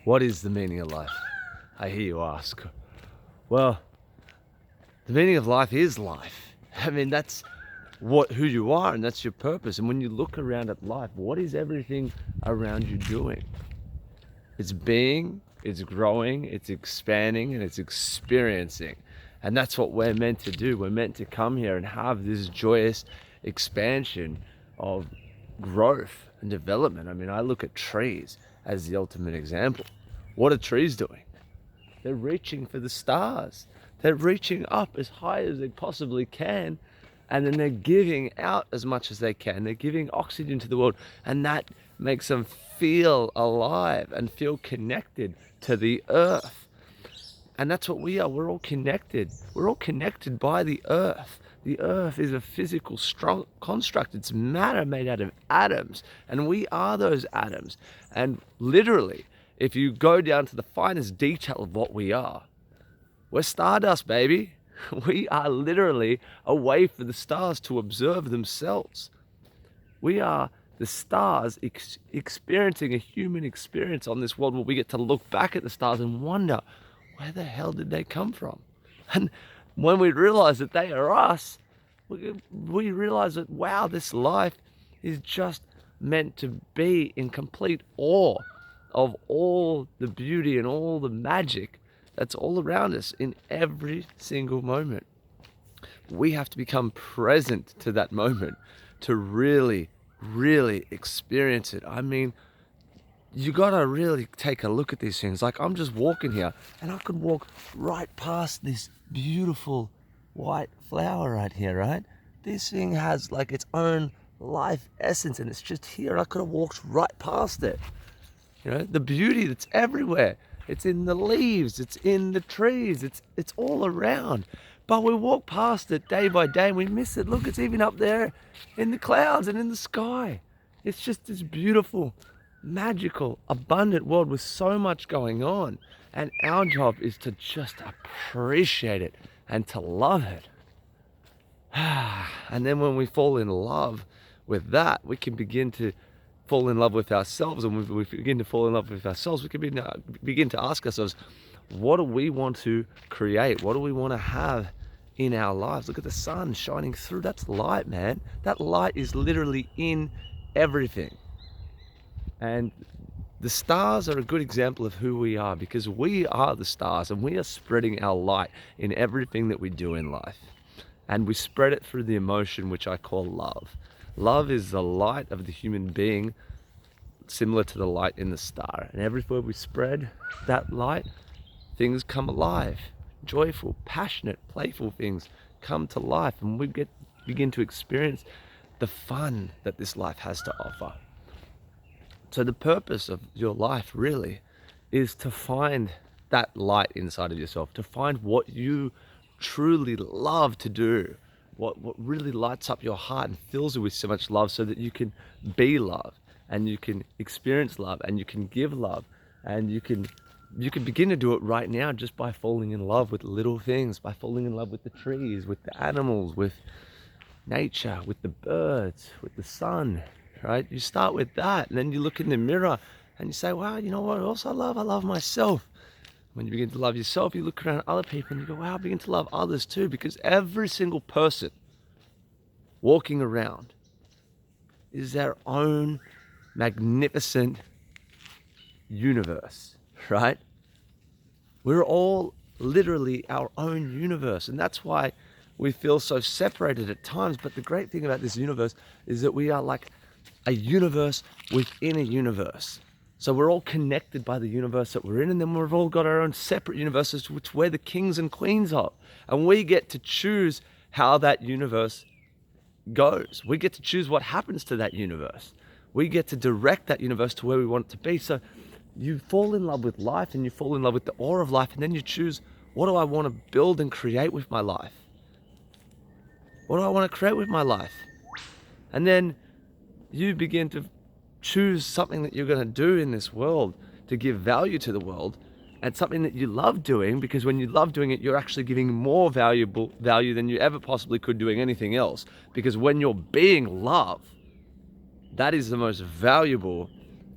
What is the meaning of life? I hear you ask. Well, the meaning of life is life. I mean, that's who you are, and that's your purpose. And when you look around at life, what is everything around you doing? It's being, it's growing, it's expanding, and it's experiencing. And that's what we're meant to do. We're meant to come here and have this joyous expansion of growth and development. I mean, I look at trees as the ultimate example. What are trees doing? They're reaching for the stars. They're reaching up as high as they possibly can, and then they're giving out as much as they can. They're giving oxygen to the world, and that makes them feel alive and feel connected to the earth. And that's what we are. We're all connected. We're all connected by the earth. The earth is a physical, strong construct. It's matter made out of atoms, and we are those atoms. And literally, if you go down to the finest detail of what we are, we're stardust, baby. We are literally a way for the stars to observe themselves. We are the stars experiencing a human experience on this world where we get to look back at the stars and wonder, where the hell did they come from? And when we realize that they are us, we realize that, wow, this life is just meant to be in complete awe of all the beauty and all the magic that's all around us in every single moment. We have to become present to that moment to really, really experience it. I mean, you gotta really take a look at these things. Like, I'm just walking here and I could walk right past this beautiful white flower right here, right? This thing has like its own life essence and it's just here. I could have walked right past it. You know, the beauty that's everywhere. It's in the leaves, it's in the trees, it's all around. But we walk past it day by day and we miss it. Look, it's even up there in the clouds and in the sky. It's just this beautiful, magical, abundant world with so much going on. And our job is to just appreciate it and to love it. And then when we fall in love with that, we can begin to fall in love with ourselves. And when we begin to fall in love with ourselves, we can begin to ask ourselves, what do we want to create? What do we want to have in our lives? Look at the sun shining through. That's light, man. That light is literally in everything. And the stars are a good example of who we are, because we are the stars and we are spreading our light in everything that we do in life. And we spread it through the emotion, which I call love. Love is the light of the human being, similar to the light in the star. And everywhere we spread that light, things come alive. Joyful, passionate, playful things come to life, and we begin to experience the fun that this life has to offer. So the purpose of your life really is to find that light inside of yourself, to find what you truly love to do, what really lights up your heart and fills you with so much love, so that you can be love and you can experience love and you can give love, and you can begin to do it right now just by falling in love with little things, by falling in love with the trees, with the animals, with nature, with the birds, with the sun, right? You start with that, and then you look in the mirror and you say, wow, you know what else I love? I love myself. When you begin to love yourself, you look around at other people and you go, wow, I begin to love others too, because every single person walking around is their own magnificent universe, right? We're all literally our own universe, and that's why we feel so separated at times. But the great thing about this universe is that we are like a universe within a universe. So we're all connected by the universe that we're in, and then we've all got our own separate universes, which we're the kings and queens of. And we get to choose how that universe goes. We get to choose what happens to that universe. We get to direct that universe to where we want it to be. So you fall in love with life, and you fall in love with the awe of life, and then you choose, what do I want to build and create with my life? What do I want to create with my life? And then you begin to choose something that you're going to do in this world to give value to the world, and something that you love doing, because when you love doing it, you're actually giving more value than you ever possibly could doing anything else. Because when you're being love, that is the most valuable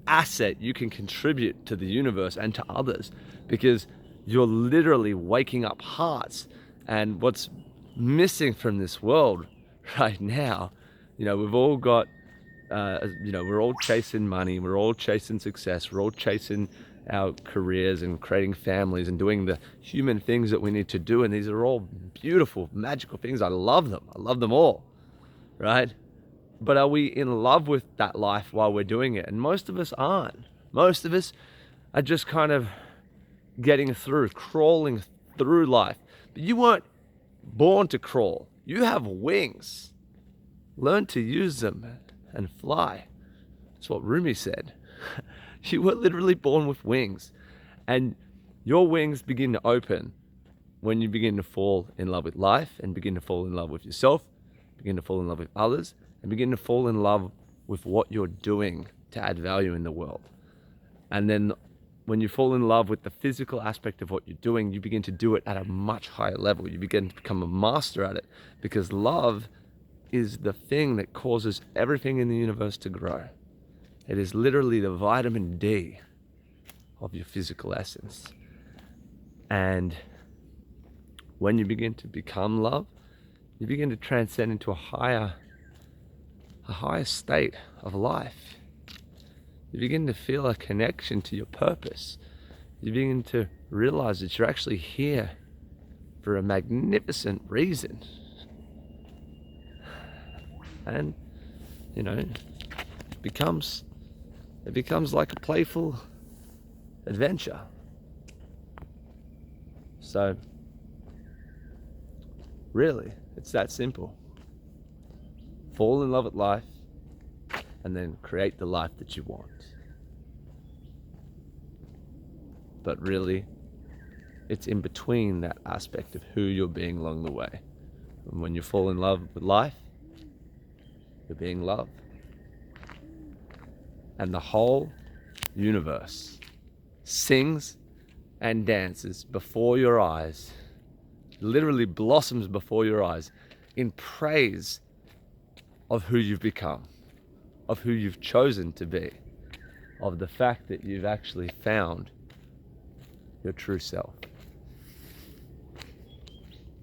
asset you can contribute to the universe and to others, because you're literally waking up hearts. And what's missing from this world right now, we've all got, we're all chasing money, we're all chasing success, we're all chasing our careers and creating families and doing the human things that we need to do. And these are all beautiful, magical things. I love them all, right? But are we in love with that life while we're doing it? And most of us aren't. Most of us are just kind of getting through, crawling through life. But you weren't born to crawl. You have wings. Learn to use them and fly. That's what Rumi said. You were literally born with wings. And your wings begin to open when you begin to fall in love with life and begin to fall in love with yourself, begin to fall in love with others, and begin to fall in love with what you're doing to add value in the world. And then when you fall in love with the physical aspect of what you're doing, you begin to do it at a much higher level. You begin to become a master at it, because love is the thing that causes everything in the universe to grow. It is literally the vitamin D of your physical essence. And when you begin to become love, you begin to transcend into a higher state of life. You begin to feel a connection to your purpose. You begin to realize that you're actually here for a magnificent reason. And, it becomes like a playful adventure. So, really, it's that simple. Fall in love with life, and then create the life that you want. But really, it's in between that aspect of who you're being along the way. And when you fall in love with life, you're being loved. And the whole universe sings and dances before your eyes, literally blossoms before your eyes in praise of who you've become, of who you've chosen to be, of the fact that you've actually found your true self.